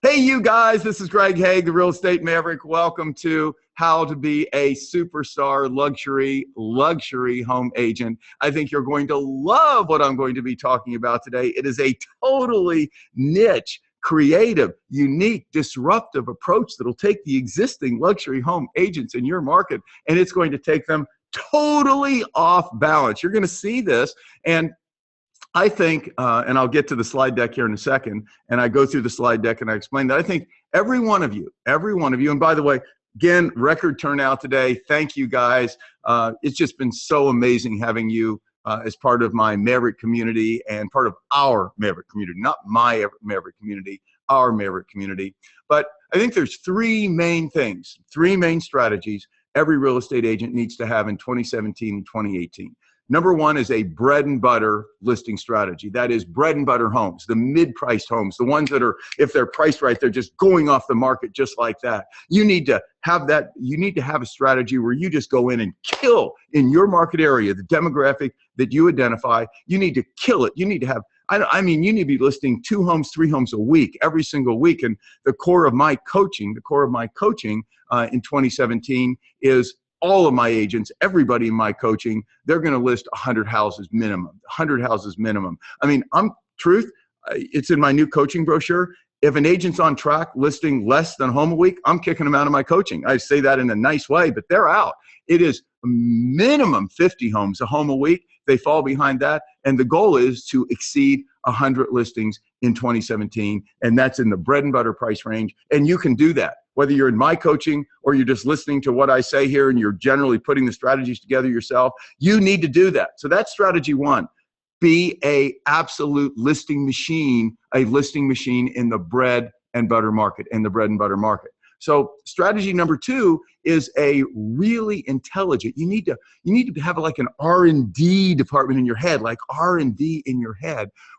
Hey, you guys, this is Greg Hague, the Real Estate Maverick. Welcome to How to Be a Superstar Luxury Home Agent. I think you're going to love what I'm going to be talking about today. It is a totally niche, creative, unique, disruptive approach that'll take the existing luxury home agents in your market, and it's going to take them totally off balance. You're going to see this, and I think, and I'll get to the slide deck here in a second, and I go through the slide deck and I explain that I think every one of you, and by the way, again, record turnout today. Thank you guys. It's just been so amazing having you as part of my Maverick community and part of our Maverick community, not my Maverick community, our Maverick community. But I think there's three main things, three main strategies every real estate agent needs to have in 2017 and 2018. Number one is a bread and butter listing strategy. That is bread and butter homes, the mid-priced homes, the ones that are, if they're priced right, they're just going off the market just like that. You need to have that. You need to have a strategy where you just go in and kill in your market area, the demographic that you identify. You need to kill it. You need to have, I mean, you need to be listing 2 homes, 3 homes a week, every single week. And the core of my coaching, in 2017 is all of my agents, everybody in my coaching, they're going to list 100 houses minimum, 100 houses minimum. I mean, it's in my new coaching brochure. If an agent's on track listing less than a home a week, I'm kicking them out of my coaching. I say that in a nice way, but they're out. It is minimum 50 homes a home a week. They fall behind that. And the goal is to exceed 100 listings in 2017. And that's in the bread and butter price range. And you can do that. Whether you're in my coaching or you're just listening to what I say here and you're generally putting the strategies together yourself, you need to do that. So that's strategy one. Be a absolute listing machine, in the bread and butter market, So strategy number two is a really intelligent. You need to have like an R&D department in your head,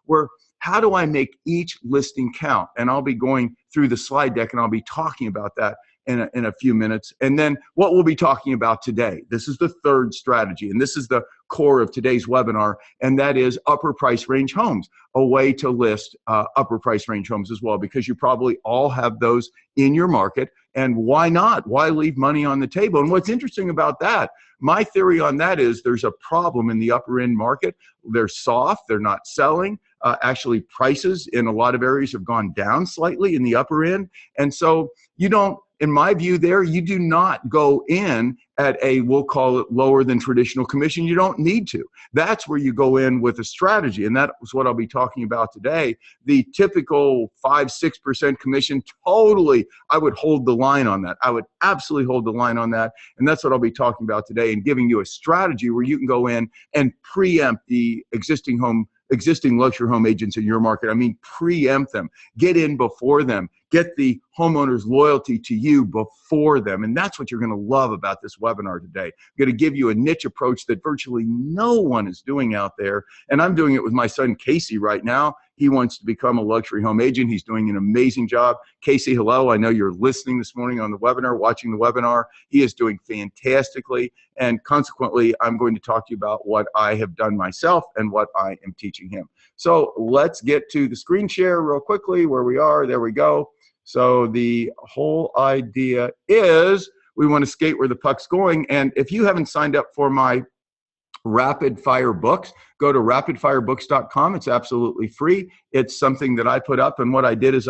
where how do I make each listing count? And I'll be going through the slide deck and I'll be talking about that in a few minutes. And then what we'll be talking about today, this is the third strategy, and this is the core of today's webinar, and that is upper price range homes, a way to list upper price range homes as well, because you probably all have those in your market. And why not? Why leave money on the table? And what's interesting about that, my theory on that is there's a problem in the upper end market. They're soft, they're not selling. Actually, prices in a lot of areas have gone down slightly in the upper end. And so you don't, in my view there, you do not go in at a, we'll call it lower than traditional commission. You don't need to. That's where you go in with a strategy. And that was what I'll be talking about today. The typical 5-6% commission, totally, I would hold the line on that. I would absolutely hold the line on that. And that's what I'll be talking about today, and giving you a strategy where you can go in and preempt the existing luxury home agents in your market. I mean, preempt them, get in before them, get the homeowner's loyalty to you before them. And that's what you're going to love about this webinar today. I'm going to give you a niche approach that virtually no one is doing out there. And I'm doing it with my son, Casey, right now. He wants to become a luxury home agent. He's doing an amazing job. Casey, hello. I know you're listening this morning on the webinar, watching the webinar. He is doing fantastically. And consequently, I'm going to talk to you about what I have done myself and what I am teaching him. So let's get to the screen share real quickly where we are. There we go. So the whole idea is we want to skate where the puck's going. And if you haven't signed up for my Rapid Fire Books, go to rapidfirebooks.com. It's absolutely free. It's something that I put up. And what I did is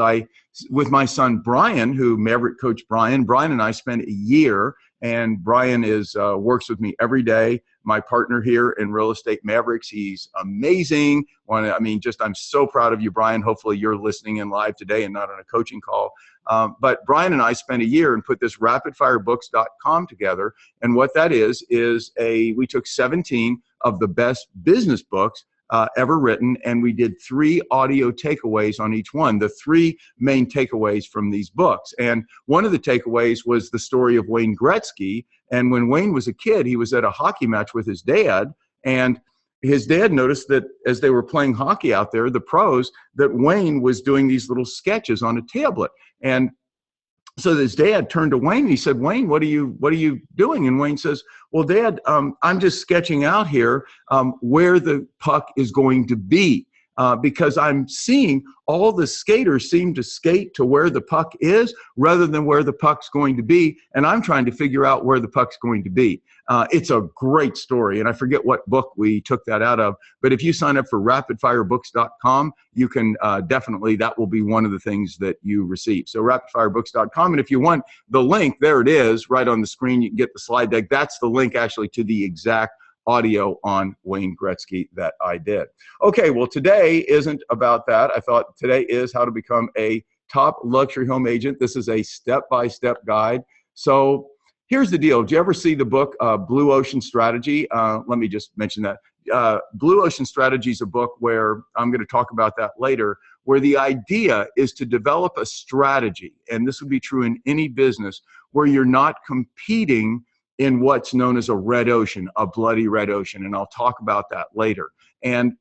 with my son, Brian, Maverick coach Brian and I spent a year, and Brian works with me every day, my partner here in Real Estate Mavericks. He's amazing. I'm so proud of you, Brian. Hopefully you're listening in live today and not on a coaching call. But Brian and I spent a year and put this rapidfirebooks.com together. And what that is we took 17 of the best business books ever written, and we did 3 audio takeaways on each one, the 3 main takeaways from these books. And one of the takeaways was the story of Wayne Gretzky. And when Wayne was a kid, he was at a hockey match with his dad, and his dad noticed that as they were playing hockey out there, the pros, that Wayne was doing these little sketches on a tablet. And so his dad turned to Wayne and he said, "Wayne, what are you doing?" And Wayne says, "Well, Dad, I'm just sketching out here where the puck is going to be. because I'm seeing all the skaters seem to skate to where the puck is rather than where the puck's going to be, and I'm trying to figure out where the puck's going to be. It's a great story, and I forget what book we took that out of, but if you sign up for rapidfirebooks.com, you can definitely, that will be one of the things that you receive. So rapidfirebooks.com, and if you want the link, there it is, right on the screen. You can get the slide deck. That's the link actually to the exact audio on Wayne Gretzky that I did. Okay, well, today isn't about that. I thought today is how to become a top luxury home agent. This is a step-by-step guide. So here's the deal. Did you ever see the book Blue Ocean Strategy? Let me just mention that. Blue Ocean Strategy is a book where I'm going to talk about that later, where the idea is to develop a strategy, and this would be true in any business, where you're not competing in what's known as a red ocean, a bloody red ocean, and I'll talk about that later. And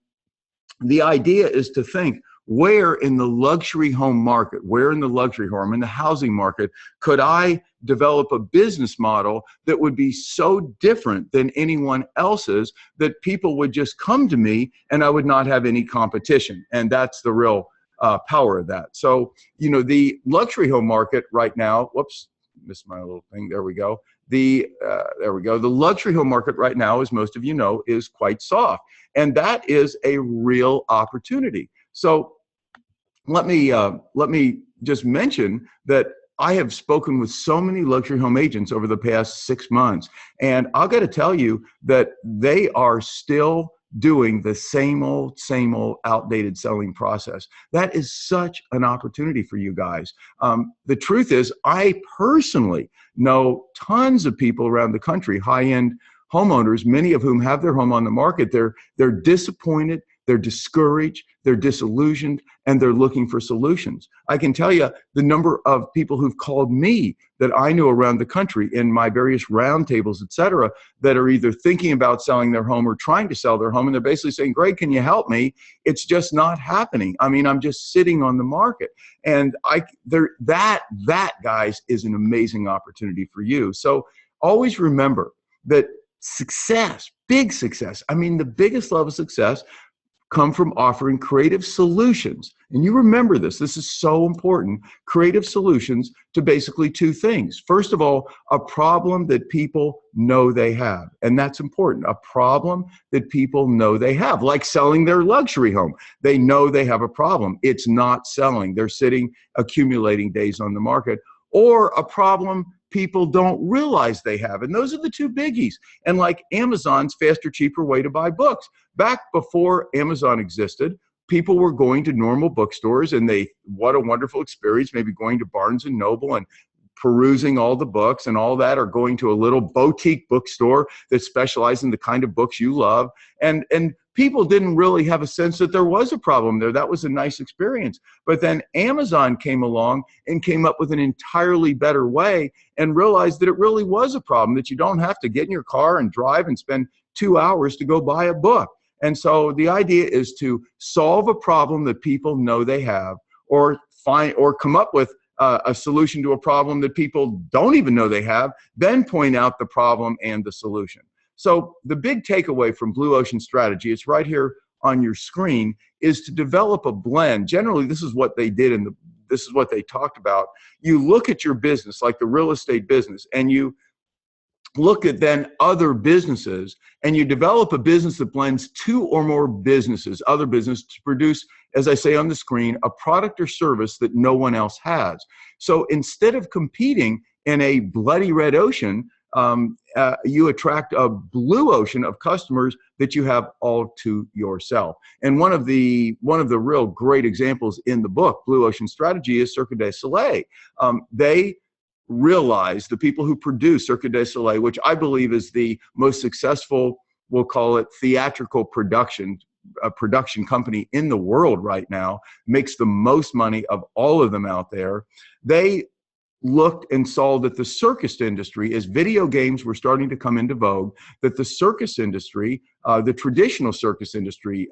the idea is to think, where in the luxury home market, where in the luxury home, in the housing market, could I develop a business model that would be so different than anyone else's that people would just come to me and I would not have any competition? And that's the real power of that. So, you know, the luxury home market right now, whoops, missed my little thing, there we go. There we go. The luxury home market right now, as most of you know, is quite soft. And that is a real opportunity. So let me just mention that I have spoken with so many luxury home agents over the past 6 months. And I've got to tell you that they are still doing the same old outdated selling process. That is such an opportunity for you guys. The truth is, I personally know tons of people around the country, high-end homeowners, many of whom have their home on the market. They're disappointed, they're discouraged, they're disillusioned, and they're looking for solutions. I can tell you the number of people who've called me that I know around the country in my various roundtables, et cetera, that are either thinking about selling their home or trying to sell their home, and they're basically saying, Greg, can you help me? It's just not happening. I mean, I'm just sitting on the market. And that, guys, is an amazing opportunity for you. So always remember that success, big success, I mean, the biggest level of success come from offering creative solutions. And you remember this is so important, creative solutions to basically two things. First of all, a problem that people know they have. And that's important, a problem that people know they have, like selling their luxury home. They know they have a problem. It's not selling. They're sitting, accumulating days on the market. Or a problem people don't realize they have. And those are the two biggies. And like Amazon's faster, cheaper way to buy books. Back before Amazon existed, people were going to normal bookstores, and what a wonderful experience, maybe going to Barnes and Noble and perusing all the books and all that, or going to a little boutique bookstore that specialized in the kind of books you love. And people didn't really have a sense that there was a problem there. That was a nice experience. But then Amazon came along and came up with an entirely better way and realized that it really was a problem, that you don't have to get in your car and drive and spend 2 hours to go buy a book. And so the idea is to solve a problem that people know they have, or come up with a solution to a problem that people don't even know they have, then point out the problem and the solution. So the big takeaway from Blue Ocean Strategy, it's right here on your screen, is to develop a blend. Generally, this is what they did, this is what they talked about. You look at your business, like the real estate business, and you look at then other businesses, and you develop a business that blends two or more businesses, other business, to produce, as I say on the screen, a product or service that no one else has. So instead of competing in a bloody red ocean, you attract a blue ocean of customers that you have all to yourself. And one of the real great examples in the book, Blue Ocean Strategy, is Cirque du Soleil. They realize, the people who produce Cirque du Soleil, which I believe is the most successful, we'll call it theatrical production company in the world right now, makes the most money of all of them out there. They looked and saw that the circus industry, as video games were starting to come into vogue, that the circus industry, the traditional circus industry,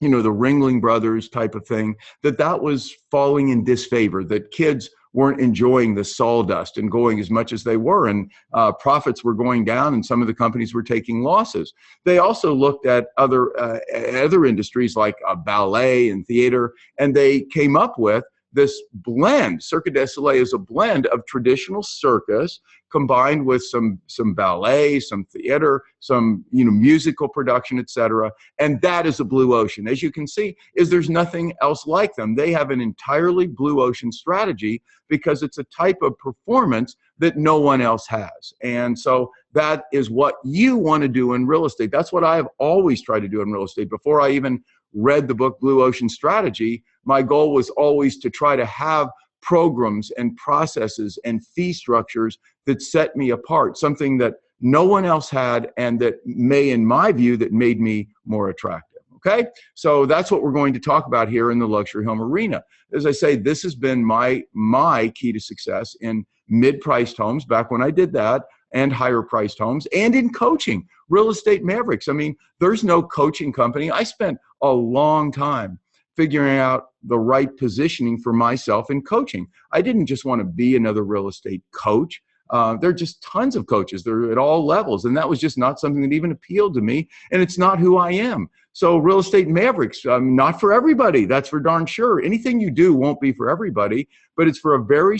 you know, the Ringling Brothers type of thing, that was falling in disfavor, that kids weren't enjoying the sawdust and going as much as they were, and profits were going down, and some of the companies were taking losses. They also looked at other industries like ballet and theater, and they came up with this blend. Cirque du Soleil is a blend of traditional circus combined with some ballet, some theater, some musical production, etc. And that is a blue ocean. As you can see, there's nothing else like them. They have an entirely blue ocean strategy because it's a type of performance that no one else has. And so that is what you want to do in real estate. That's what I have always tried to do in real estate. Before I even read the book Blue Ocean Strategy, my goal was always to try to have programs and processes and fee structures that set me apart, something that no one else had, and that in my view, that made me more attractive. Okay, so that's what we're going to talk about here in the luxury home arena. As I say, this has been my key to success in mid-priced homes back when I did that, and higher priced homes, and in coaching. Real Estate Mavericks. I mean, there's no coaching company. I spent a long time figuring out the right positioning for myself in coaching. I didn't just want to be another real estate coach. There are just tons of coaches. They're at all levels. And that was just not something that even appealed to me. And it's not who I am. So Real Estate Mavericks, not for everybody. That's for darn sure. Anything you do won't be for everybody, but it's for a very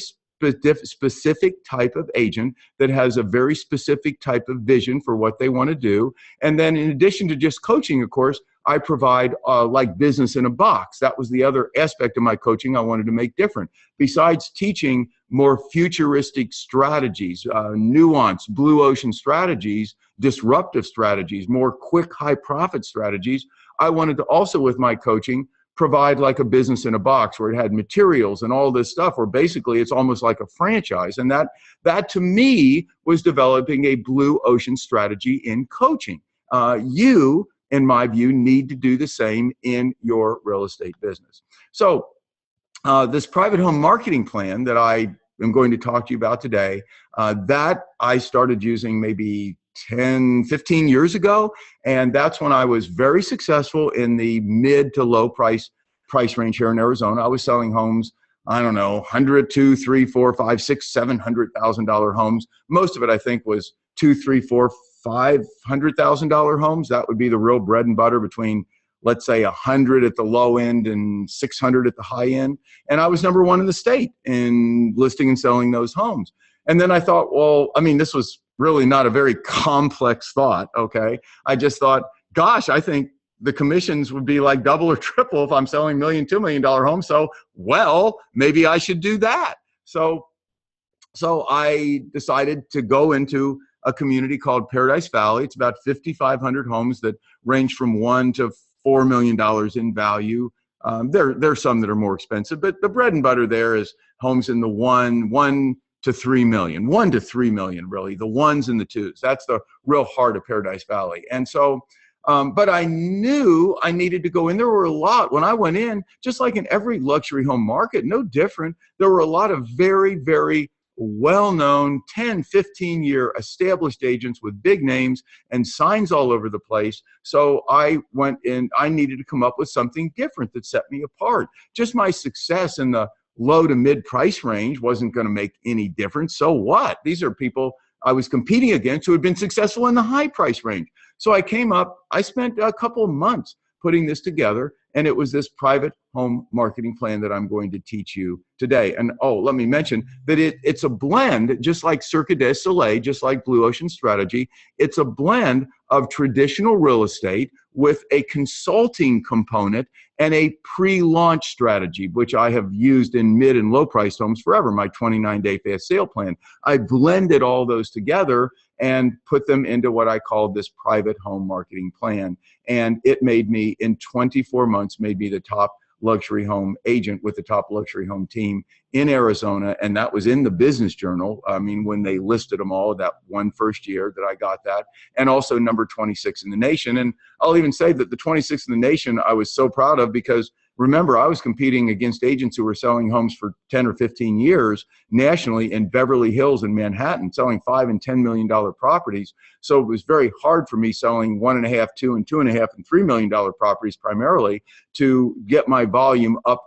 specific type of agent that has a very specific type of vision for what they want to do. And then in addition to just coaching, of course, I provide like business in a box. That was the other aspect of my coaching I wanted to make different. Besides teaching more futuristic strategies, nuanced blue ocean strategies, disruptive strategies, more quick high profit strategies, I wanted to also, with my coaching, provide like a business in a box where it had materials and all this stuff, where basically it's almost like a franchise. And that to me was developing a blue ocean strategy in coaching. You, in my view, need to do the same in your real estate business. So this private home marketing plan that I am going to talk to you about today, that I started using maybe 10, 15 years ago. And that's when I was very successful in the mid to low price range here in Arizona. I was selling homes, I don't know, 100, 2, 3, 4, 5, 6, $700,000 homes. Most of it, I think, was 2, 3, 4, $500,000 homes. That would be the real bread and butter, between, let's say, 100 at the low end and 600 at the high end. And I was number one in the state in listing and selling those homes. And then I thought, well, I mean, this was really not a very complex thought, okay? I just thought, gosh, I think the commissions would be like double or triple if I'm selling $1 million, $2 million homes. So, well, maybe I should do that. So I decided to go into a community called Paradise Valley. It's about 5,500 homes that range from $1 to $4 million in value. There are some that are more expensive, but the bread and butter there is homes in the $1 to $3 million, $1 to $3 million, really, the ones and the twos. That's the real heart of Paradise Valley. And so, but I knew I needed to go in. There were a lot, when I went in, just like in every luxury home market, no different, there were a lot of very, very well-known 10, 15-year established agents with big names and signs all over the place. So I went in, I needed to come up with something different that set me apart. Just my success in the low to mid price range wasn't going to make any difference. So what? These are people I was competing against who had been successful in the high price range. So I spent a couple of months putting this together, and it was this private home marketing plan that I'm going to teach you today. And let me mention that it's a blend, just like Cirque du Soleil, just like Blue Ocean Strategy. It's a blend of traditional real estate with a consulting component and a pre-launch strategy, which I have used in mid and low priced homes forever, my 29-day fast sale plan. I blended all those together and put them into what I called this private home marketing plan. And it made me, in 24 months, made me the top luxury home agent with the top luxury home team in Arizona. And that was in the Business Journal. I mean, when they listed them all, that one first year that I got that, and also number 26 in the nation. And I'll even say that the 26th in the nation, I was so proud of, because remember, I was competing against agents who were selling homes for 10 or 15 years nationally in Beverly Hills and Manhattan, selling $5 and $10 million properties. So it was very hard for me selling $1.5, $2, and $2.5 and $3 million properties primarily to get my volume up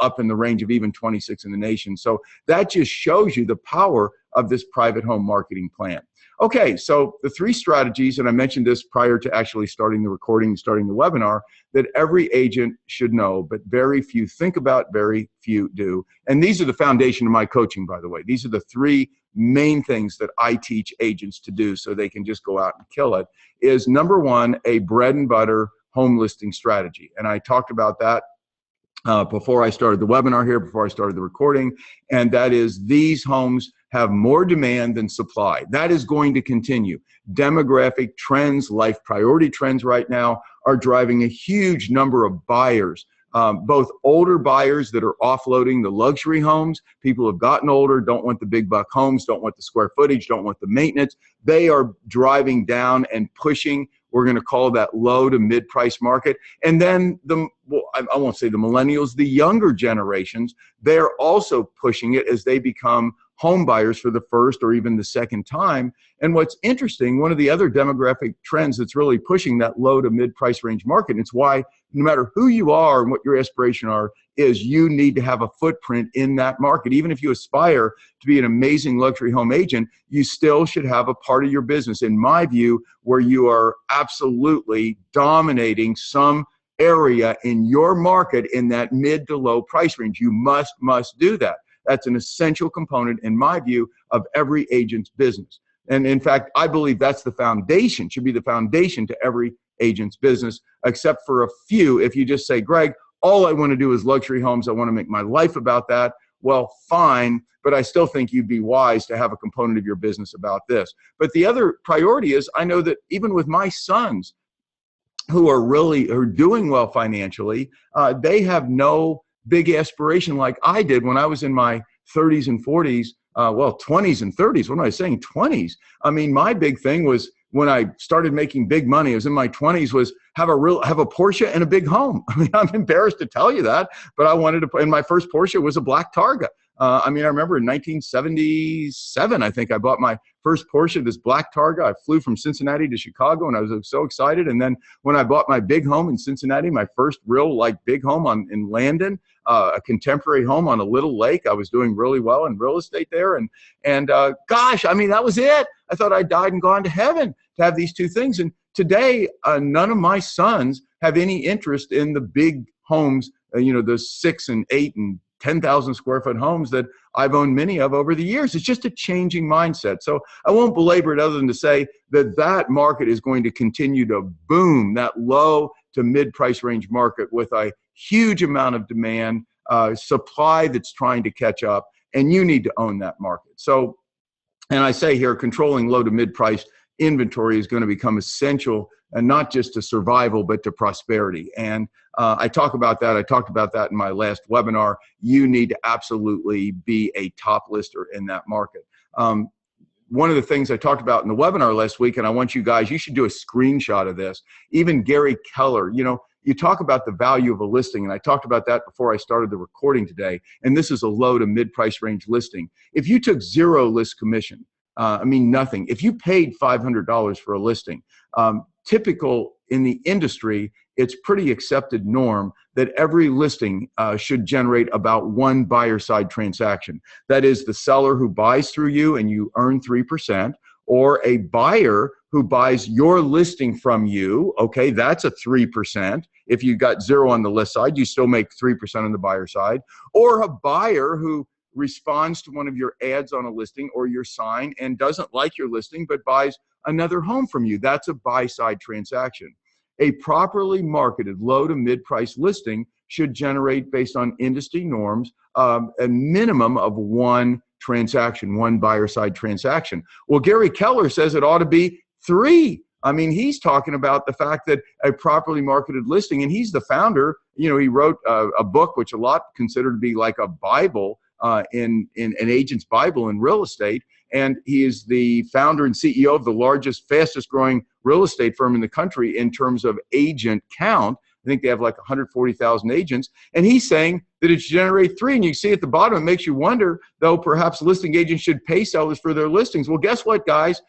up in the range of even 26 in the nation. So that just shows you the power of this private home marketing plan. Okay, so the three strategies, and I mentioned this prior to actually starting the recording, starting the webinar, that every agent should know, but very few think about, very few do. And these are the foundation of my coaching, by the way. These are the three main things that I teach agents to do so they can just go out and kill it. Is number one, a bread and butter home listing strategy. And I talked about that before I started the webinar here, before I started the recording, and that is these homes have more demand than supply. That is going to continue. Demographic trends, life priority trends right now are driving a huge number of buyers, both older buyers that are offloading the luxury homes. People have gotten older, don't want the big buck homes, don't want the square footage, don't want the maintenance. They are driving down and pushing, we're going to call that low to mid-price market. And then I won't say the millennials, the younger generations, they're also pushing it as they become home buyers for the first or even the second time. And what's interesting, one of the other demographic trends that's really pushing that low to mid-price range market, and it's why no matter who you are and what your aspirations are, is you need to have a footprint in that market. Even if you aspire to be an amazing luxury home agent, you still should have a part of your business, in my view, where you are absolutely dominating some area in your market in that mid to low price range. You must do that. That's an essential component, in my view, of every agent's business. And in fact, I believe that's the foundation, should be the foundation to every agent's business, except for a few. If you just say, Greg, all I want to do is luxury homes, I want to make my life about that, well, fine, but I still think you'd be wise to have a component of your business about this. But the other priority is, I know that even with my sons who are doing well financially, they have no big aspiration like I did when I was in my 30s and 40s, 20s and 30s. What am I saying? 20s. I mean, my big thing was when I started making big money, I was in my 20s, was have a Porsche and a big home. I mean, I'm embarrassed to tell you that, but I wanted to, and my first Porsche was a black Targa. I remember in 1977, I think I bought my first Porsche, this black Targa. I flew from Cincinnati to Chicago, and I was so excited. And then when I bought my big home in Cincinnati, my first real big home in Landon, a contemporary home on a little lake, I was doing really well in real estate there. And gosh, I mean, that was it. I thought I died and gone to heaven to have these two things. And today, none of my sons have any interest in the big homes, the 6 and 8 and 10,000 square foot homes that I've owned many of over the years. It's just a changing mindset. So I won't belabor it other than to say that market is going to continue to boom, that low to mid price range market with a huge amount of demand, supply that's trying to catch up, and you need to own that market. So, and I say here, controlling low to mid price inventory is going to become essential, and not just to survival, but to prosperity. And I talk about that. I talked about that in my last webinar. You need to absolutely be a top lister in that market. One of the things I talked about in the webinar last week, and I want you guys, you should do a screenshot of this. Even Gary Keller, you talk about the value of a listing, and I talked about that before I started the recording today, and this is a low to mid price range listing. If you took zero list commission, nothing. If you paid $500 for a listing, typical in the industry, it's pretty accepted norm that every listing should generate about one buyer side transaction. That is the seller who buys through you and you earn 3%, or a buyer who buys your listing from you. Okay, that's a 3%. If you got zero on the list side, you still make 3% on the buyer side. Or a buyer who responds to one of your ads on a listing or your sign and doesn't like your listing but buys another home from you. That's a buy side transaction. A properly marketed low to mid price listing should generate, based on industry norms, a minimum of one transaction, one buyer side transaction. Well, Gary Keller says it ought to be 3. I mean, he's talking about the fact that a properly marketed listing, and he's the founder, he wrote a book which a lot consider to be like a Bible, in an agent's Bible in real estate. And he is the founder and CEO of the largest, fastest growing real estate firm in the country in terms of agent count. I think they have like 140,000 agents. And he's saying that it should generate 3. And you see at the bottom, it makes you wonder, though, perhaps listing agents should pay sellers for their listings. Well, guess what, guys?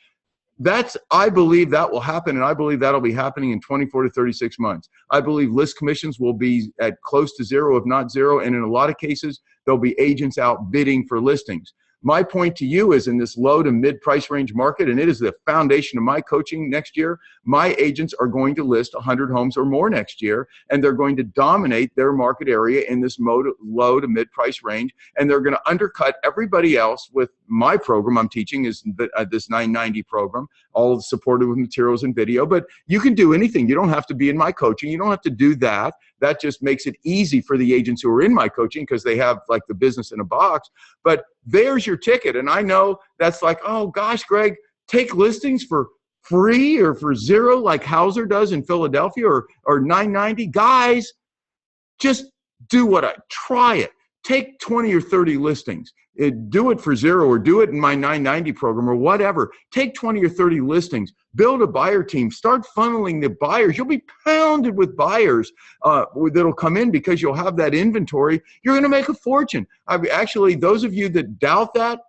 I believe that will happen, and I believe that'll be happening in 24 to 36 months. I believe list commissions will be at close to zero, if not zero, and in a lot of cases, there'll be agents out bidding for listings. My point to you is, in this low to mid price range market, and it is the foundation of my coaching next year, my agents are going to list 100 homes or more next year, and they're going to dominate their market area in this low to mid price range, and they're going to undercut everybody else with my program I'm teaching, is this 990 program, all supported with materials and video. But you can do anything. You don't have to be in my coaching. You don't have to do that. That just makes it easy for the agents who are in my coaching, because they have like the business in a box. But there's your ticket. And I know that's like, oh gosh, Greg, take listings for free or for zero like Hauser does in Philadelphia, or 990. Guys, just do try it. Take 20 or 30 listings. Do it for zero, or do it in my 990 program, or whatever. Take 20 or 30 listings. Build a buyer team. Start funneling the buyers. You'll be pounded with buyers that'll come in because you'll have that inventory. You're going to make a fortune. Actually, those of you that doubt that,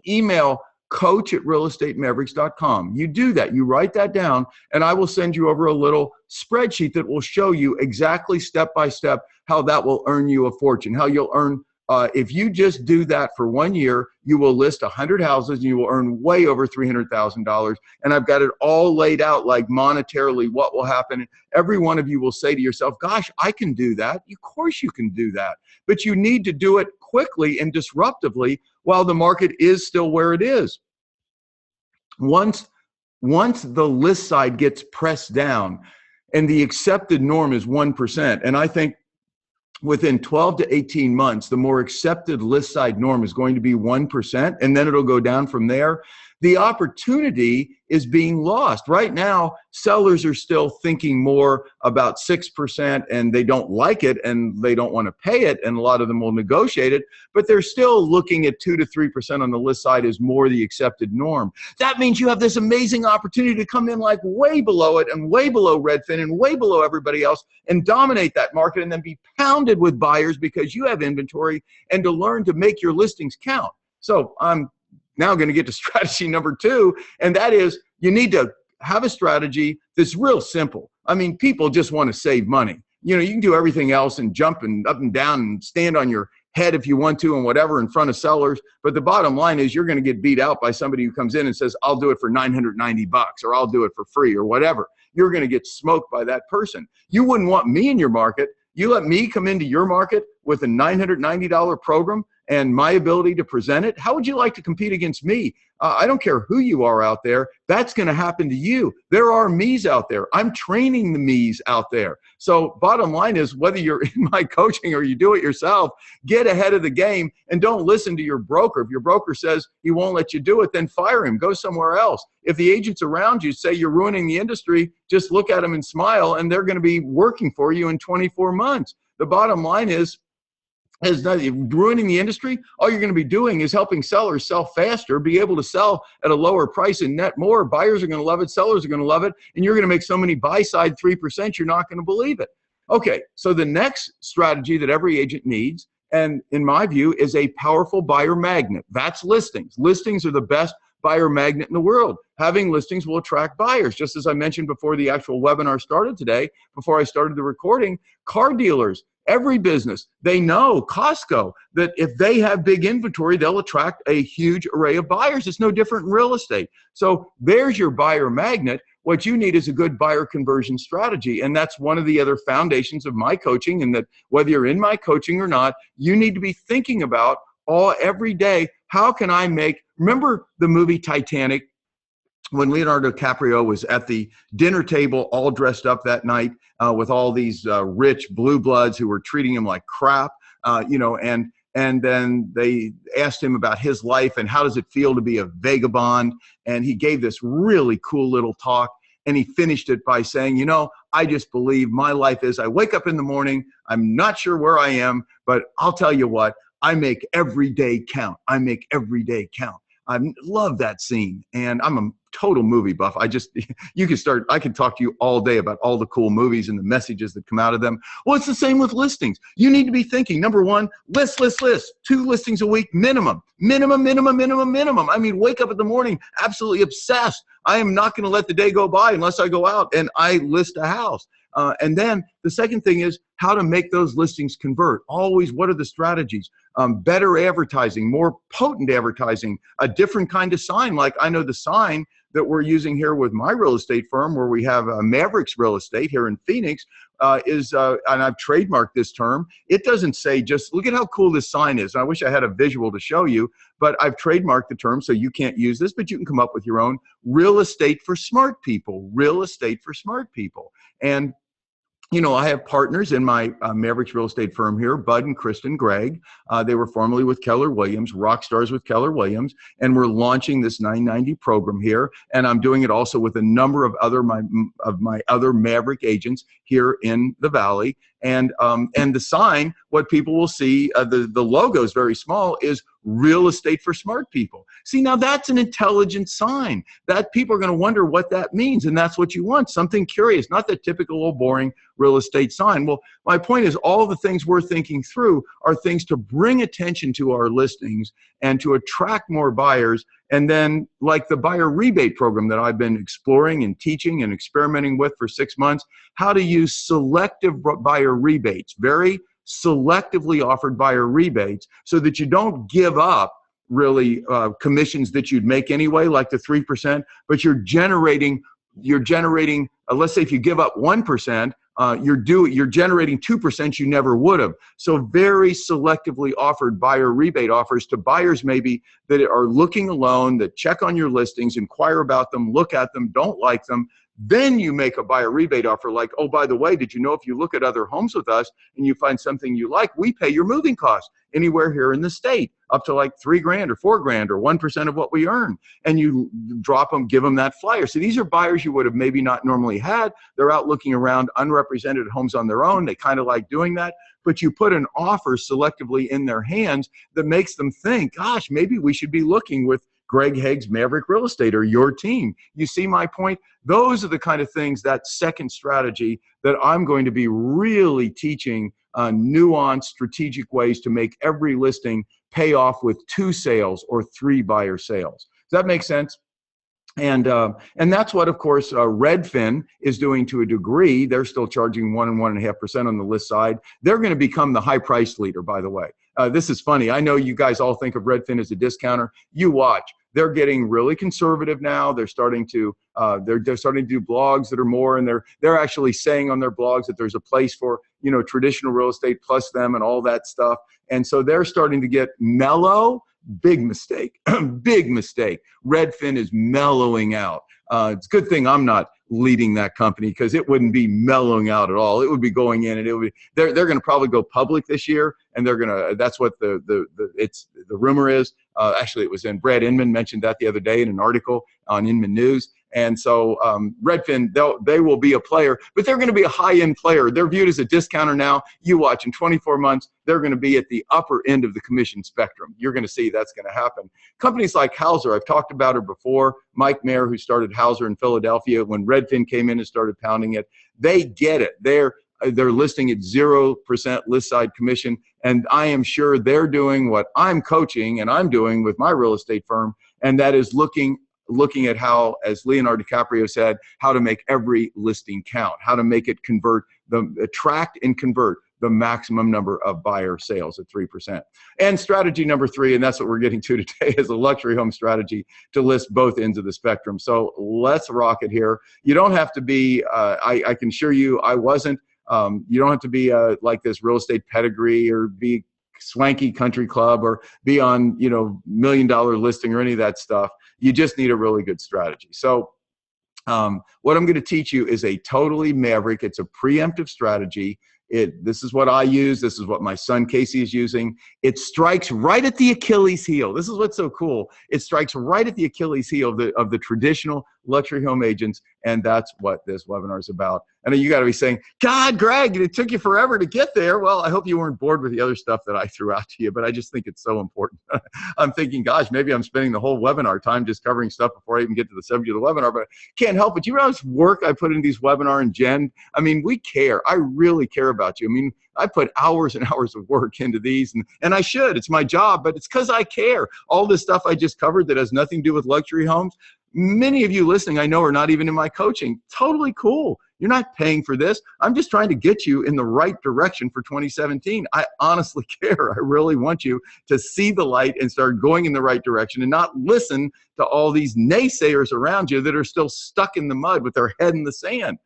email coach@realestatemaverics.com. You do that. You write that down, and I will send you over a little spreadsheet that will show you exactly step by step how that will earn you a fortune, how you'll earn. If you just do that for 1 year, you will list 100 houses and you will earn way over $300,000. And I've got it all laid out, like monetarily, what will happen. Every one of you will say to yourself, gosh, I can do that. Of course you can do that. But you need to do it quickly and disruptively while the market is still where it is. Once the list side gets pressed down and the accepted norm is 1%, and I think within 12 to 18 months, the more accepted list side norm is going to be 1%, and then it'll go down from there. The opportunity is being lost. Right now, sellers are still thinking more about 6%, and they don't like it, and they don't want to pay it, and a lot of them will negotiate it, but they're still looking at 2 to 3% on the list side as more the accepted norm. That means you have this amazing opportunity to come in like way below it, and way below Redfin, and way below everybody else, and dominate that market, and then be pounded with buyers because you have inventory, and to learn to make your listings count. So I'm now going to get to strategy number 2, and that is, you need to have a strategy that's real simple. I mean, people just want to save money. You know, you can do everything else and jump and up and down and stand on your head if you want to and whatever in front of sellers. But the bottom line is, you're going to get beat out by somebody who comes in and says, I'll do it for $990 or I'll do it for free or whatever. You're going to get smoked by that person. You wouldn't want me in your market. You let me come into your market with a $990 program and my ability to present it. How would you like to compete against me? I don't care who you are out there. That's going to happen to you. There are me's out there. I'm training the me's out there. So bottom line is, whether you're in my coaching or you do it yourself, get ahead of the game and don't listen to your broker. If your broker says he won't let you do it, then fire him. Go somewhere else. If the agents around you say you're ruining the industry, just look at them and smile, and they're going to be working for you in 24 months. The bottom line is ruining the industry. All you're going to be doing is helping sellers sell faster, be able to sell at a lower price and net more. Buyers are going to love it. Sellers are going to love it. And you're going to make so many buy side 3%, you're not going to believe it. Okay, so the next strategy that every agent needs, and in my view, is a powerful buyer magnet. That's listings. Listings are the best buyer magnet in the world. Having listings will attract buyers. Just as I mentioned before the actual webinar started today, before I started the recording, car dealers, every business, they know, Costco, that if they have big inventory, they'll attract a huge array of buyers. It's no different in real estate. So there's your buyer magnet. What you need is a good buyer conversion strategy. And that's one of the other foundations of my coaching, and that whether you're in my coaching or not, you need to be thinking about every day, how can I remember the movie Titanic? When Leonardo DiCaprio was at the dinner table all dressed up that night with all these rich blue bloods who were treating him like crap, and then they asked him about his life and how does it feel to be a vagabond, and he gave this really cool little talk, and he finished it by saying, I just believe my life is, I wake up in the morning, I'm not sure where I am, but I'll tell you what, I make every day count. I make every day count. I love that scene. And I'm a total movie buff. I can talk to you all day about all the cool movies and the messages that come out of them. Well, it's the same with listings. You need to be thinking, number one, list. 2 listings a week minimum. Minimum. I mean, wake up in the morning absolutely obsessed. I am not going to let the day go by unless I go out and I list a house. And then the second thing is how to make those listings convert. Always, what are the strategies? Better advertising, more potent advertising, a different kind of sign. Like I know the sign that we're using here with my real estate firm, where we have Mavericks Real Estate here in Phoenix, and I've trademarked this term. It doesn't say just, look at how cool this sign is. I wish I had a visual to show you, but I've trademarked the term, so you can't use this, but you can come up with your own. Real estate for smart people. Real estate for smart people. And you know, I have partners in my Mavericks Real Estate firm here, Bud and Kristen Gregg. They were formerly with Keller Williams, rock stars with Keller Williams, and we're launching this 990 program here. And I'm doing it also with a number of my other Maverick agents here in the Valley. And the sign, what people will see, the logo is very small, is real estate for smart people. See, now that's an intelligent sign that people are going to wonder what that means. And that's what you want, something curious, not the typical old boring real estate sign. Well, my point is all the things we're thinking through are things to bring attention to our listings and to attract more buyers. And then like the buyer rebate program that I've been exploring and teaching and experimenting with for 6 months, how to use selective buyer rebates, very selectively offered buyer rebates, so that you don't give up really commissions that you'd make anyway, like the 3%, but you're generating, let's say if you give up 1%, you're generating 2% you never would have. So very selectively offered buyer rebate offers to buyers maybe that are looking alone, that check on your listings, inquire about them, look at them, don't like them. Then you make a buyer rebate offer like, oh, by the way, did you know if you look at other homes with us and you find something you like, we pay your moving costs anywhere here in the state, up to like $3,000 or $4,000 or 1% of what we earn. And you drop them, give them that flyer. So these are buyers you would have maybe not normally had. They're out looking around unrepresented homes on their own. They kind of like doing that. But you put an offer selectively in their hands that makes them think, gosh, maybe we should be looking with Greg Hague's Maverick Real Estate or your team. You see my point? Those are the kind of things, that second strategy, that I'm going to be really teaching nuanced, strategic ways to make every listing pay off with 2 sales or 3 buyer sales. Does that make sense? And that's what, of course, REDFIN is doing to a degree. They're still charging 1 and 1.5% on the list side. They're going to become the high price leader, by the way. This is funny. I know you guys all think of REDFIN as a discounter. You watch. They're getting really conservative now. They're starting to they're starting to do blogs that are more, and they're actually saying on their blogs that there's a place for, you know, traditional real estate plus them and all that stuff. And so they're starting to get mellow. Big mistake. Big mistake. REDFIN is mellowing out. It's a good thing I'm not leading that company, because it wouldn't be mellowing out at all. It would be going in, and it would be, they're going to probably go public this year, and they're going to, that's what the rumor is. Actually, it was in, Brad Inman mentioned that the other day in an article on Inman News. And so REDFIN, they will be a player, but they're going to be a high-end player. They're viewed as a discounter now. You watch, in 24 months, they're going to be at the upper end of the commission spectrum. You're going to see that's going to happen. Companies like Hauser, I've talked about her before. Mike Mayer, who started Hauser in Philadelphia, when REDFIN came in and started pounding it, they get it. They're listing at 0% list side commission, and I am sure they're doing what I'm coaching and I'm doing with my real estate firm, and that is looking at how, as Leonardo DiCaprio said, how to make every listing count, how to make it attract and convert the maximum number of buyer sales at 3%. And strategy number 3, and that's what we're getting to today, is a luxury home strategy to list both ends of the spectrum. So let's rock it here. You don't have to be, I can assure you I wasn't, you don't have to be like this real estate pedigree or be swanky country club or be on, you know, $1 million listing or any of that stuff. You just need a really good strategy. So what I'm going to teach you is a totally Maverick. It's a preemptive strategy. This is what I use. This is what my son Casey is using. It strikes right at the Achilles heel. This is what's so cool. It strikes right at the Achilles heel of the traditional luxury home agents, and that's what this webinar is about. And you got to be saying, God, Greg, it took you forever to get there. Well, I hope you weren't bored with the other stuff that I threw out to you, but I just think it's so important. I'm thinking, gosh, maybe I'm spending the whole webinar time just covering stuff before I even get to the subject of the webinar, but I can't help it. You know how much work I put into these webinars, and Jen? I mean, we care. I really care about you. I mean, I put hours and hours of work into these, and I should. It's my job, but it's because I care. All this stuff I just covered that has nothing to do with luxury homes, many of you listening I know are not even in my coaching. Totally cool. You're not paying for this. I'm just trying to get you in the right direction for 2017. I honestly care. I really want you to see the light and start going in the right direction and not listen to all these naysayers around you that are still stuck in the mud with their head in the sand.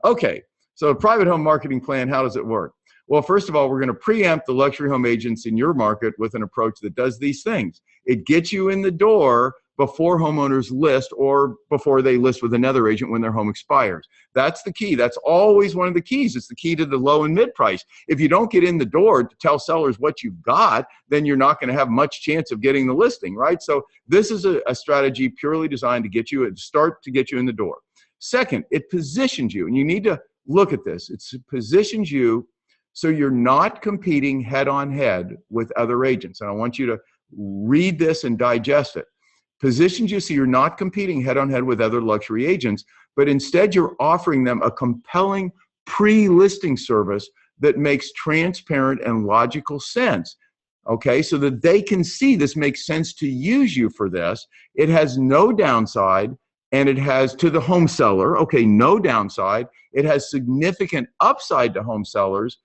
Okay, so a private home marketing plan, how does it work? Well, first of all, we're going to preempt the luxury home agents in your market with an approach that does these things. It gets you in the door before homeowners list or before they list with another agent when their home expires. That's the key. That's always one of the keys. It's the key to the low and mid price. If you don't get in the door to tell sellers what you've got, then you're not going to have much chance of getting the listing, right? So this is a strategy purely designed to get you to get you in the door. Second, it positions you, and you need to look at this. It positions you so you're not competing head on head with other agents. And I want you to read this and digest it. Positions you so you're not competing head on head with other luxury agents, but instead you're offering them a compelling pre-listing service that makes transparent and logical sense. Okay, so that they can see this makes sense to use you for this. It has no downside, and it has to the home seller, okay, no downside. It has significant upside to home sellers,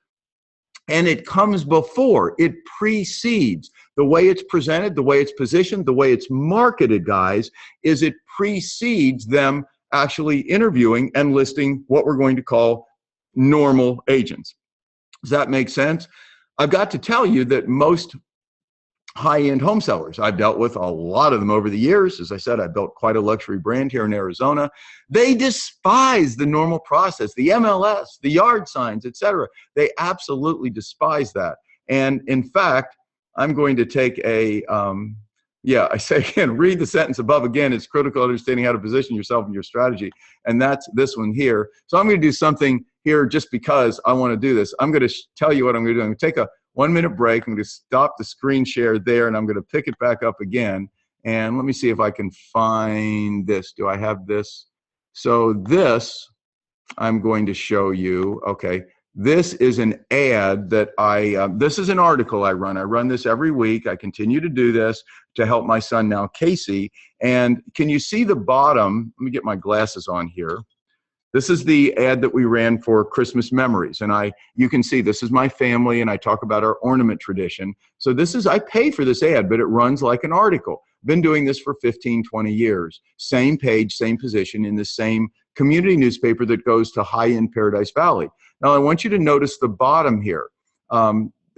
and it comes before, it precedes. The way it's presented, the way it's positioned, the way it's marketed, guys, is it precedes them actually interviewing and listing what we're going to call normal agents. Does that make sense? I've got to tell you that most high-end home sellers, I've dealt with a lot of them over the years. As I said, I built quite a luxury brand here in Arizona. They despise the normal process, the MLS, the yard signs, etc. They absolutely despise that. And in fact, I'm going to take a, I say again, read the sentence above again. It's critical understanding how to position yourself in your strategy. And that's this one here. So I'm going to do something here just because I want to do this. I'm going to tell you what I'm going to do. I'm going to take a 1-minute break. I'm going to stop the screen share there, and I'm going to pick it back up again. And let me see if I can find this. Do I have this? So this, I'm going to show you. Okay, this is an ad that this is an article I run. I run this every week. I continue to do this to help my son now, Casey. And can you see the bottom? Let me get my glasses on here. This is the ad that we ran for Christmas Memories. And you can see this is my family, and I talk about our ornament tradition. So I pay for this ad, but it runs like an article. Been doing this for 15, 20 years. Same page, same position in the same community newspaper that goes to high-end Paradise Valley. Now, I want you to notice the bottom here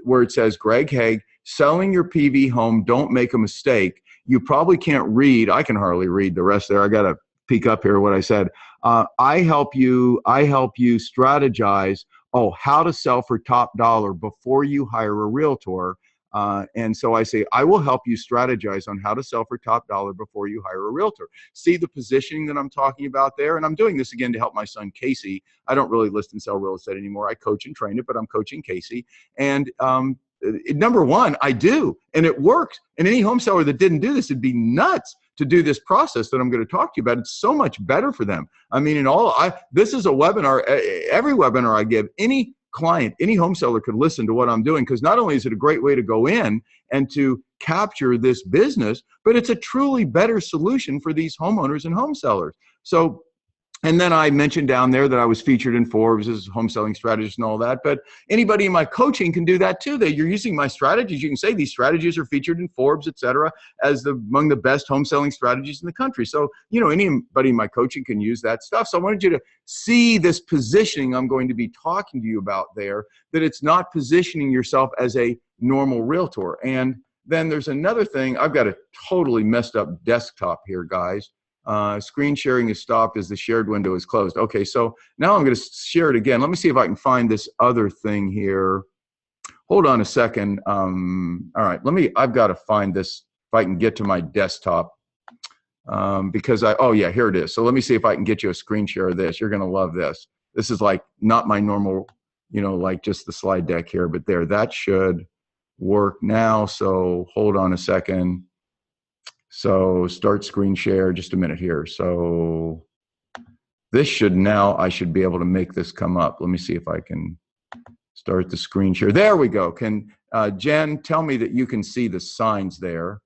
where it says, Greg Hague, selling your PV home, don't make a mistake. You probably can't read. I can hardly read the rest there. I got to peek up here what I said. I help you strategize, how to sell for top dollar before you hire a realtor. And so I say, I will help you strategize on how to sell for top dollar before you hire a realtor. See the positioning that I'm talking about there? And I'm doing this again to help my son, Casey. I don't really list and sell real estate anymore. I coach and train it, but I'm coaching Casey. And number one, I do, and it works. And any home seller that didn't do this would be nuts to do this process that I'm going to talk to you about. It's so much better for them. I mean, this is a webinar. Every webinar I give, any client, any home seller could listen to what I'm doing, because not only is it a great way to go in and to capture this business, but it's a truly better solution for these homeowners and home sellers. So, and then I mentioned down there that I was featured in Forbes as a home selling strategist and all that, but anybody in my coaching can do that too. You're using my strategies. You can say these strategies are featured in Forbes, et cetera, as among the best home selling strategies in the country. So, anybody in my coaching can use that stuff. So I wanted you to see this positioning I'm going to be talking to you about there, that it's not positioning yourself as a normal realtor. And then there's another thing. I've got a totally messed up desktop here, guys. Screen sharing is stopped as the shared window is closed. Okay, so now I'm going to share it again. Let me see if I can find this other thing here. Hold on a second. All right, I've got to find this, if I can get to my desktop. because oh yeah, here it is. So let me see if I can get you a screen share of this. You're going to love this. This is like not my normal, like just the slide deck here, but there, that should work now. So hold on a second. So start screen share, just a minute here. So this should now, I should be able to make this come up. Let me see if I can start the screen share. There we go. Can Jen tell me that you can see the signs there?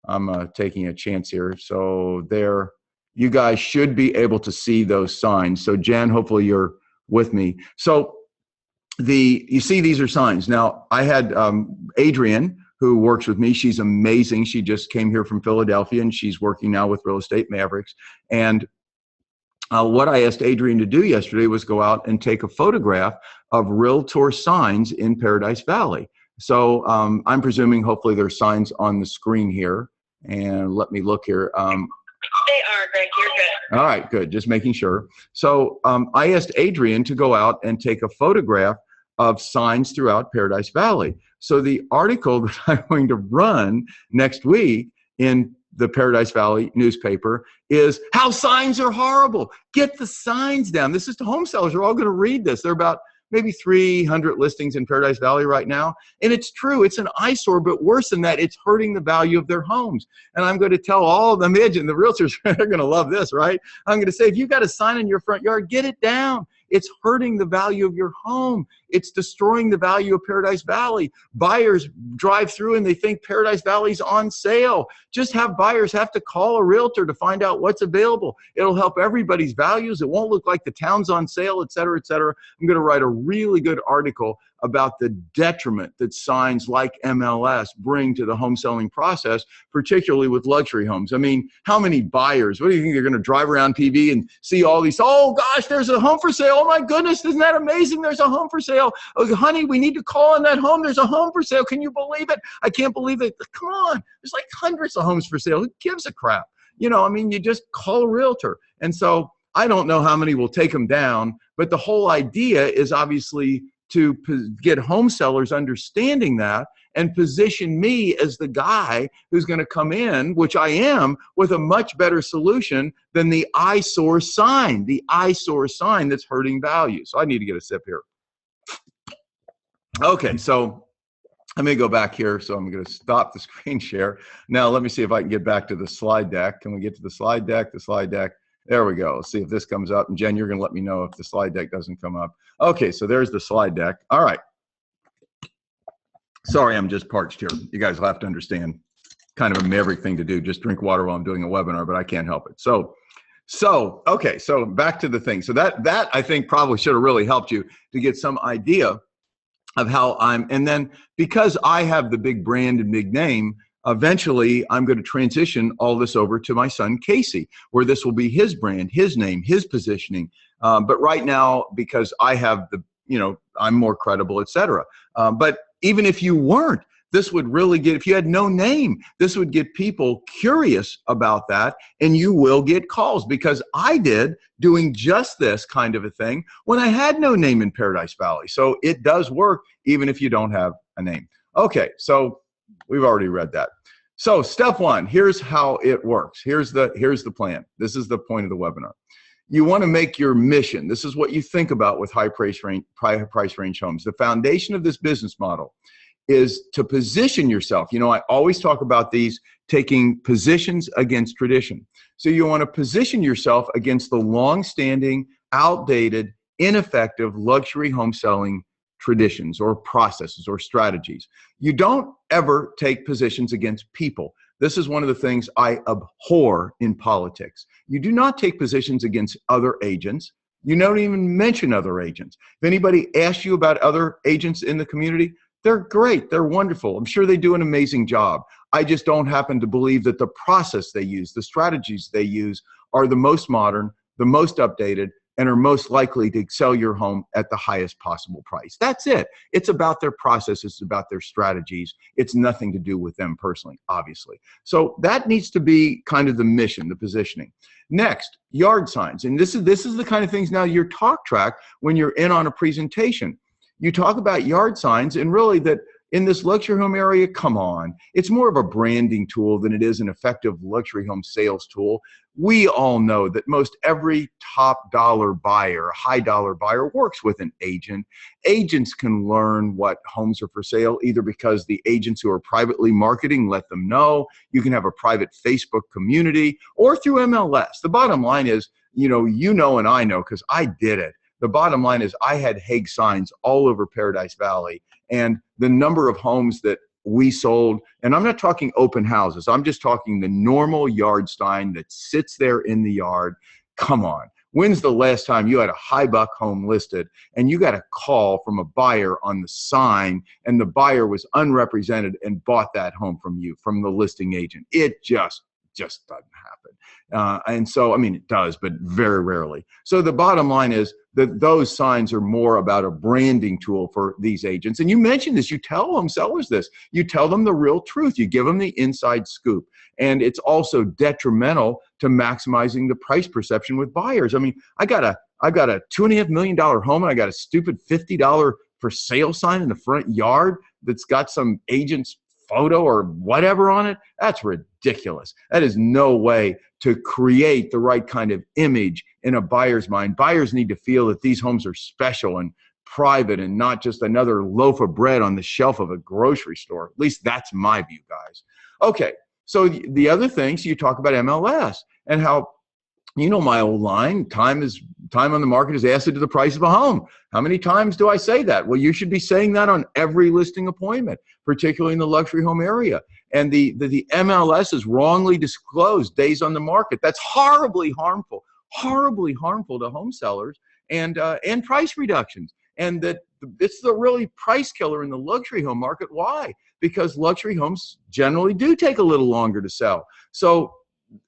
I'm taking a chance here. So there, you guys should be able to see those signs. So Jen, hopefully you're with me. So you see these are signs. Now I had Adrienne, who works with me. She's amazing. She just came here from Philadelphia and she's working now with Real Estate Mavericks. And what I asked Adrienne to do yesterday was go out and take a photograph of realtor signs in Paradise Valley. So I'm presuming hopefully there's signs on the screen here. And let me look here. They are, Greg. You're good. All right, good. Just making sure. So I asked Adrienne to go out and take a photograph of signs throughout Paradise Valley. So the article that I'm going to run next week in the Paradise Valley newspaper is how signs are horrible. Get the signs down. This is to home sellers. They're all going to read this. They're about maybe 300 listings in Paradise Valley right now. And it's true, it's an eyesore, but worse than that, it's hurting the value of their homes. And I'm going to tell all of them, imagine the realtors, they're going to love this, right? I'm going to say, if you've got a sign in your front yard, get it down. It's hurting the value of your home. It's destroying the value of Paradise Valley. Buyers drive through and they think Paradise Valley's on sale. Just have buyers have to call a realtor to find out what's available. It'll help everybody's values. It won't look like the town's on sale, et cetera, et cetera. I'm going to write a really good article about the detriment that signs like MLS bring to the home selling process, particularly with luxury homes. I mean, how many buyers, what do you think, they're going to drive around TV and see all these, oh gosh, there's a home for sale. Oh my goodness, isn't that amazing? There's a home for sale. Oh, honey, we need to call on that home. There's a home for sale. Can you believe it? I can't believe it. Come on. There's like hundreds of homes for sale. Who gives a crap? I mean, you just call a realtor. And so I don't know how many will take them down, but the whole idea is obviously to get home sellers understanding that and position me as the guy who's going to come in, which I am, with a much better solution than the eyesore sign that's hurting value. So I need to get a sip here. Okay, so let me go back here. So I'm going to stop the screen share. Now let me see if I can get back to the slide deck. Can we get to the slide deck? The slide deck. There we go. Let's see if this comes up. And Jen, you're going to let me know if the slide deck doesn't come up. Okay, so there's the slide deck. All right. Sorry, I'm just parched here. You guys will have to understand, kind of a Maverick thing to do. Just drink water while I'm doing a webinar, but I can't help it. So okay, so back to the thing. So that I think probably should have really helped you to get some idea of how and then because I have the big brand and big name, eventually I'm going to transition all this over to my son, Casey, where this will be his brand, his name, his positioning. But right now, because I have I'm more credible, et cetera. But even if you weren't, this would really if you had no name, this would get people curious about that, and you will get calls, because I did doing just this kind of a thing when I had no name in Paradise Valley. So it does work even if you don't have a name. Okay, so we've already read that. So step one, here's how it works. Here's the plan. This is the point of the webinar. You want to make your mission. This is what you think about with high price range homes. The foundation of this business model is to position yourself. I always talk about these taking positions against tradition. So you want to position yourself against the long-standing, outdated, ineffective luxury home selling traditions or processes or strategies. You don't ever take positions against people. This is one of the things I abhor in politics. You do not take positions against other agents. You don't even mention other agents. If anybody asks you about other agents in the community, they're great. They're wonderful. I'm sure they do an amazing job. I just don't happen to believe that the process they use, the strategies they use, are the most modern, the most updated, and are most likely to sell your home at the highest possible price. That's it. It's about their process. It's about their strategies. It's nothing to do with them personally, obviously. So that needs to be kind of the mission, the positioning. Next, yard signs. And this is the kind of things now your talk track when you're in on a presentation. You talk about yard signs, and really that in this luxury home area, come on. It's more of a branding tool than it is an effective luxury home sales tool. We all know that most every top dollar buyer, high dollar buyer, works with an agent. Agents can learn what homes are for sale either because the agents who are privately marketing let them know. You can have a private Facebook community or through MLS. The bottom line is, you know, and I know because I did it. The bottom line is I had Hague signs all over Paradise Valley, and the number of homes that we sold, and I'm not talking open houses, I'm just talking the normal yard sign that sits there in the yard. Come on. When's the last time you had a high buck home listed and you got a call from a buyer on the sign and the buyer was unrepresented and bought that home from you, from the listing agent? It just doesn't happen. And so, I mean, it does, but very rarely. So the bottom line is that those signs are more about a branding tool for these agents. And you mentioned this, you tell home sellers this, you tell them the real truth, you give them the inside scoop. And it's also detrimental to maximizing the price perception with buyers. I mean, I've got a $2.5 million home and I got a stupid $50 for sale sign in the front yard that's got some agent's photo or whatever on it. That's ridiculous. That is no way to create the right kind of image in a buyer's mind. Buyers need to feel that these homes are special and private and not just another loaf of bread on the shelf of a grocery store. At least that's my view, guys. Okay, so the other things, you talk about MLS and how, you know, my old line, time on the market is acid to the price of a home. How many times do I say that? Well, you should be saying that on every listing appointment, particularly in the luxury home area. And the MLS is wrongly disclosed days on the market. That's horribly harmful to home sellers and price reductions. And that it's the really price killer in the luxury home market. Why? Because luxury homes generally do take a little longer to sell. So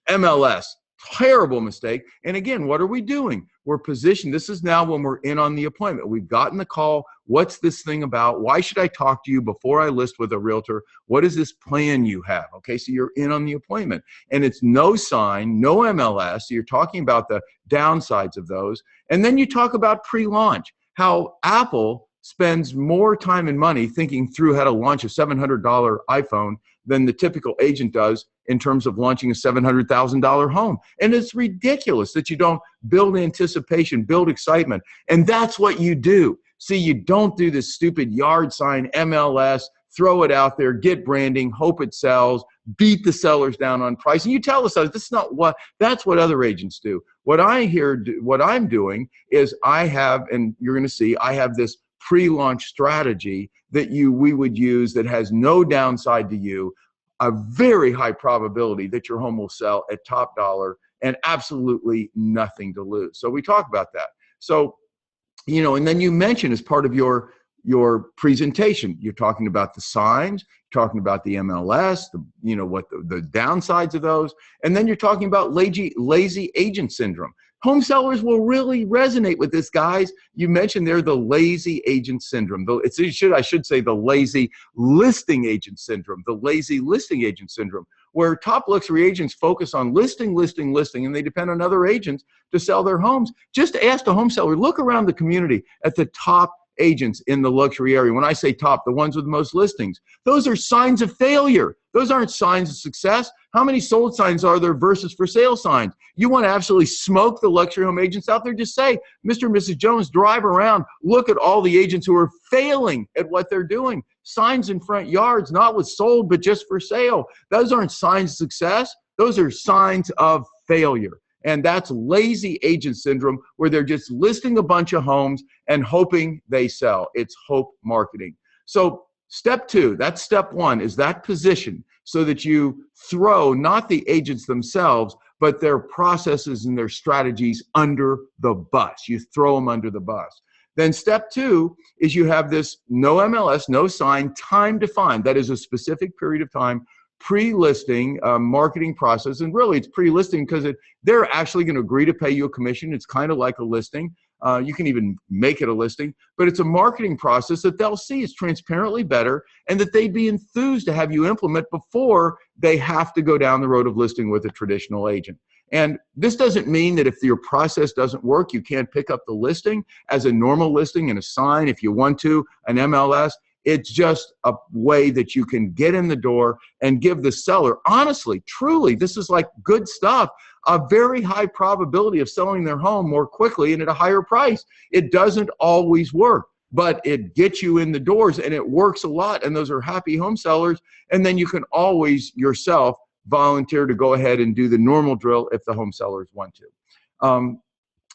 MLS, terrible mistake. And again, what are we doing? We're positioned. This is now when we're in on the appointment. We've gotten the call. What's this thing about? Why should I talk to you before I list with a realtor? What is this plan you have? Okay, so you're in on the appointment. And it's no sign, no MLS. So you're talking about the downsides of those. And then you talk about pre-launch, how Apple spends more time and money thinking through how to launch a $700 iPhone than the typical agent does in terms of launching a $700,000 home. And it's ridiculous that you don't build anticipation, build excitement. And that's what you do. See, you don't do this stupid yard sign, MLS, throw it out there, get branding, hope it sells, beat the sellers down on price. And you tell the sellers, that's what other agents do. What I'm doing is I have, and you're going to see, I have this pre-launch strategy that we would use that has no downside to you, a very high probability that your home will sell at top dollar and absolutely nothing to lose. So we talk about that. So, you know, and then you mention as part of your presentation, you're talking about the signs, talking about the MLS, what the downsides of those, and then you're talking about lazy agent syndrome. Home sellers will really resonate with this, guys. You mentioned there the lazy agent syndrome. I should say the lazy listing agent syndrome, the lazy listing agent syndrome, where top luxury agents focus on listing, and they depend on other agents to sell their homes. Just ask the home seller, look around the community at the top agents in the luxury area. When I say top, the ones with the most listings, those are signs of failure. Those aren't signs of success. How many sold signs are there versus for sale signs? You want to absolutely smoke the luxury home agents out there? Just say, Mr. and Mrs. Jones, drive around, look at all the agents who are failing at what they're doing. Signs in front yards, not with sold, but just for sale. Those aren't signs of success. Those are signs of failure. And that's lazy agent syndrome, where they're just listing a bunch of homes and hoping they sell. It's hope marketing. So step two, that's step one, is that position so that you throw not the agents themselves, but their processes and their strategies under the bus. You throw them under the bus. Then step two is you have this no MLS, no sign, time defined. That is a specific period of time, pre-listing marketing process. And really it's pre-listing because they're actually going to agree to pay you a commission. It's kind of like a listing. You can even make it a listing, but it's a marketing process that they'll see is transparently better and that they'd be enthused to have you implement before they have to go down the road of listing with a traditional agent. And this doesn't mean that if your process doesn't work, you can't pick up the listing as a normal listing and a sign if you want to, an MLS. It's just a way that you can get in the door and give the seller, honestly, truly, this is like good stuff, a very high probability of selling their home more quickly and at a higher price. It doesn't always work, but it gets you in the doors and it works a lot. And those are happy home sellers. And then you can always yourself volunteer to go ahead and do the normal drill if the home sellers want to.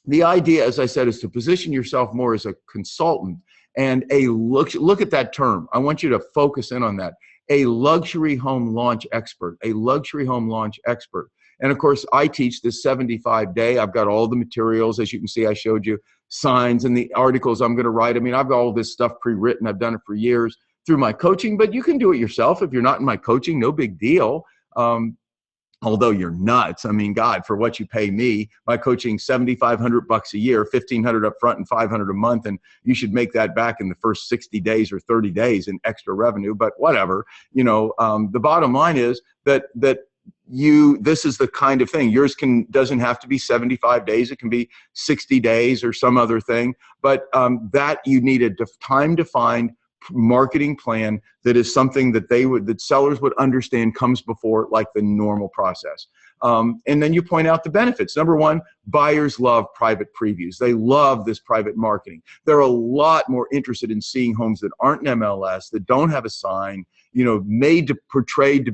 The idea, as I said, is to position yourself more as a consultant and look at that term. I want you to focus in on that. A luxury home launch expert, a luxury home launch expert. And of course, I teach this 75-day. I've got all the materials. As you can see, I showed you signs and the articles I'm going to write. I mean, I've got all this stuff pre-written. I've done it for years through my coaching, but you can do it yourself. If you're not in my coaching, no big deal. Although you're nuts. I mean, God, for what you pay me, my coaching, $7,500 a year, $1,500 up front and $500 a month. And you should make that back in the first 60 days or 30 days in extra revenue, but whatever. You know, the bottom line is that this is the kind of thing. Yours doesn't have to be 75 days. It can be 60 days or some other thing, but that you need a time-defined marketing plan that is something that sellers would understand comes before like the normal process. And then you point out the benefits. Number one, buyers love private previews. They love this private marketing. They're a lot more interested in seeing homes that aren't in MLS, that don't have a sign, you know, portrayed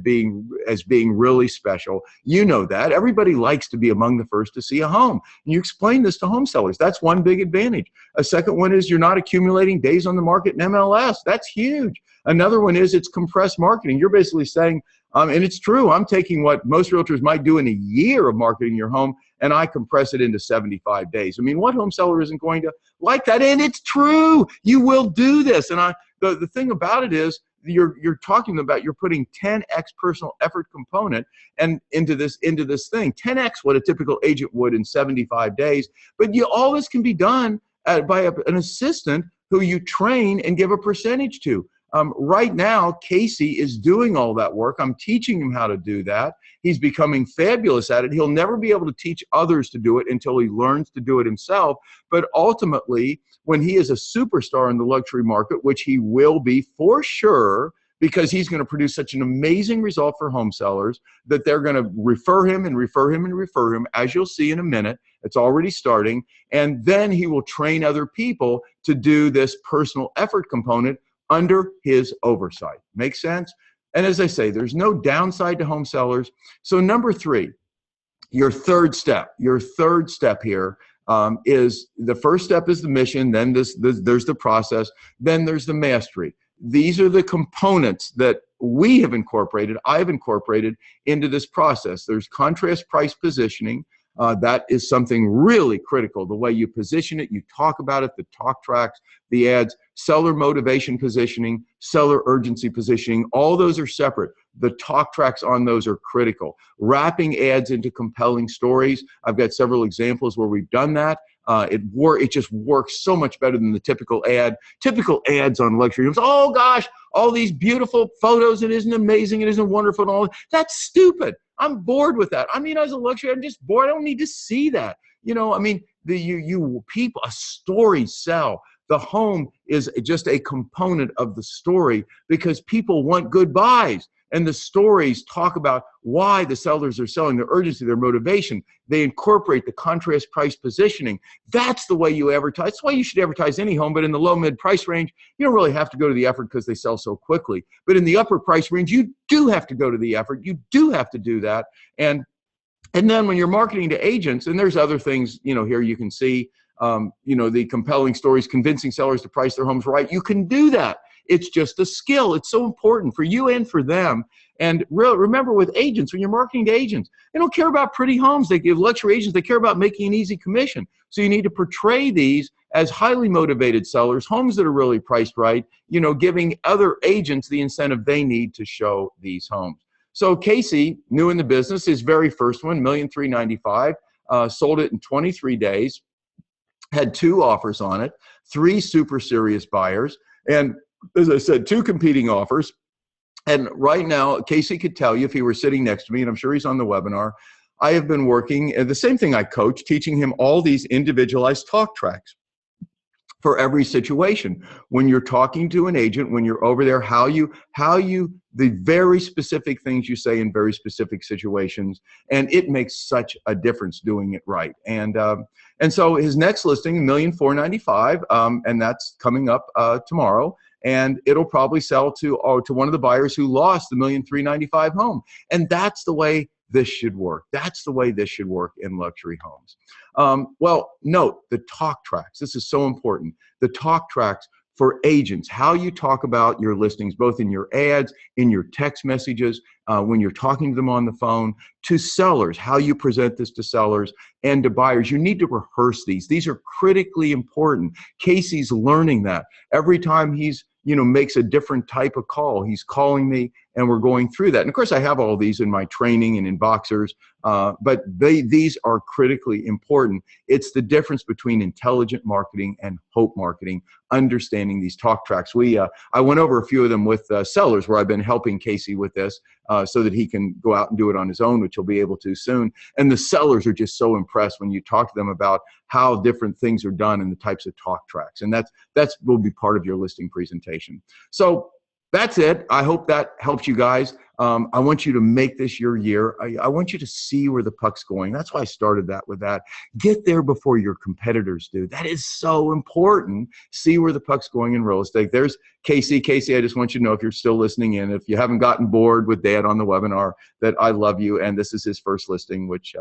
as being really special. You know that. Everybody likes to be among the first to see a home. And you explain this to home sellers. That's one big advantage. A second one is you're not accumulating days on the market in MLS. That's huge. Another one is it's compressed marketing. You're basically saying, and it's true, I'm taking what most realtors might do in a year of marketing your home, and I compress it into 75 days. I mean, what home seller isn't going to like that? And it's true. You will do this. And the thing about it is, you're talking about you're putting 10x personal effort component and into this thing, 10x what a typical agent would in 75 days. But all this can be done by an assistant who you train and give a percentage to. Right now, Casey is doing all that work. I'm teaching him how to do that. He's becoming fabulous at it. He'll never be able to teach others to do it until he learns to do it himself. But ultimately, when he is a superstar in the luxury market, which he will be for sure, because he's going to produce such an amazing result for home sellers that they're going to refer him and refer him and refer him, as you'll see in a minute. It's already starting. And then he will train other people to do this personal effort component under his oversight. Make sense? And as I say, there's no downside to home sellers. So number three, your third step here is the first step is the mission, then there's the process, then there's the mastery. These are the components that we have incorporated, I've incorporated into this process. There's contrast price positioning. That is something really critical. The way you position it, you talk about it, the talk tracks, the ads, seller motivation positioning, seller urgency positioning, all those are separate. The talk tracks on those are critical. Wrapping ads into compelling stories. I've got several examples where we've done that. It just works so much better than the typical ad. Typical ads on luxury homes. Oh gosh, all these beautiful photos. It isn't amazing. It isn't wonderful. And all that's stupid. I'm bored with that. I mean, as a luxury, I'm just bored. I don't need to see that. You know, I mean, people, a story sell. The home is just a component of the story because people want good buys. And the stories talk about why the sellers are selling, their urgency, their motivation. They incorporate the contrast price positioning. That's the way you advertise. That's why you should advertise any home, but in the low mid price range, you don't really have to go to the effort because they sell so quickly. But in the upper price range, you do have to go to the effort. You do have to do that. And then when you're marketing to agents, and there's other things, you know, here you can see, the compelling stories, convincing sellers to price their homes right. You can do that. It's just a skill. It's so important for you and for them. And remember with agents, when you're marketing to agents, they don't care about pretty homes. They give luxury agents, they care about making an easy commission. So you need to portray these as highly motivated sellers, homes that are really priced right, giving other agents the incentive they need to show these homes. So Casey, new in the business, his very first one, $1,395,000, sold it in 23 days, had 2 offers on it, 3 super serious buyers, and as I said, 2 competing offers. And right now, Casey could tell you if he were sitting next to me, and I'm sure he's on the webinar, I have been working, the same thing I coach, teaching him all these individualized talk tracks for every situation. When you're talking to an agent, when you're over there, the very specific things you say in very specific situations, and it makes such a difference doing it right. And so his next listing, $1,495,000, and that's coming up tomorrow. And it'll probably sell to one of the buyers who lost the $1,395,000 home. And that's the way this should work. That's the way this should work in luxury homes. Well, note the talk tracks. This is so important. The talk tracks for agents, how you talk about your listings, both in your ads, in your text messages, when you're talking to them on the phone, to sellers, how you present this to sellers and to buyers. You need to rehearse these. These are critically important. Casey's learning that. Every time he's makes a different type of call, he's calling me and we're going through that. And of course, I have all these in my training and in Boxers, but these are critically important. It's the difference between intelligent marketing and hope marketing, understanding these talk tracks. I went over a few of them with sellers where I've been helping Casey with this so that he can go out and do it on his own, which he'll be able to soon. And the sellers are just so impressed when you talk to them about how different things are done and the types of talk tracks. And that will be part of your listing presentation. So that's it. I hope that helps you guys. I want you to make this your year. I want you to see where the puck's going. That's why I started that with that. Get there before your competitors do. That is so important. See where the puck's going in real estate. There's Casey. Casey, I just want you to know, if you're still listening in, if you haven't gotten bored with Dad on the webinar, that I love you. And this is his first listing, which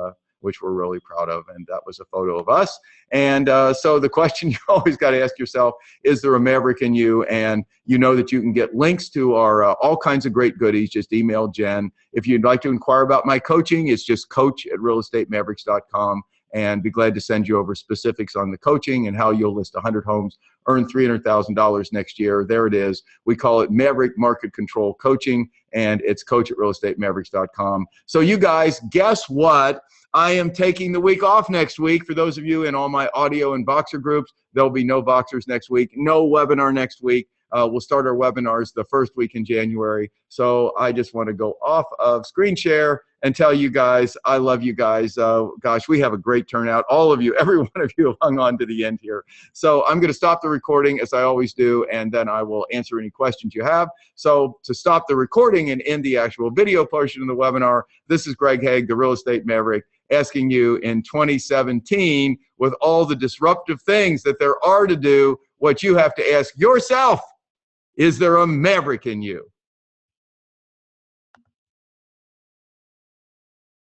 we're really proud of. And that was a photo of us. And so the question you always got to ask yourself, is there a Maverick in you? And you know that you can get links to our all kinds of great goodies. Just email Jen. If you'd like to inquire about my coaching, it's just coach@realestatemaverics.com. And be glad to send you over specifics on the coaching and how you'll list 100 homes, earn $300,000 next year. There it is. We call it Maverick Market Control Coaching, and it's coach@realestatemaverics.com. So you guys, guess what? I am taking the week off next week. For those of you in all my audio and Boxer groups, there'll be no Boxers next week, no webinar next week. We'll start our webinars the first week in January. So I just want to go off of screen share and tell you guys, I love you guys. Gosh, we have a great turnout. All of you, every one of you have hung on to the end here. So I'm going to stop the recording as I always do, and then I will answer any questions you have. So to stop the recording and end the actual video portion of the webinar, this is Greg Hague, the Real Estate Maverick, asking you in 2017, with all the disruptive things that there are to do, what you have to ask yourself: is there a Maverick in you?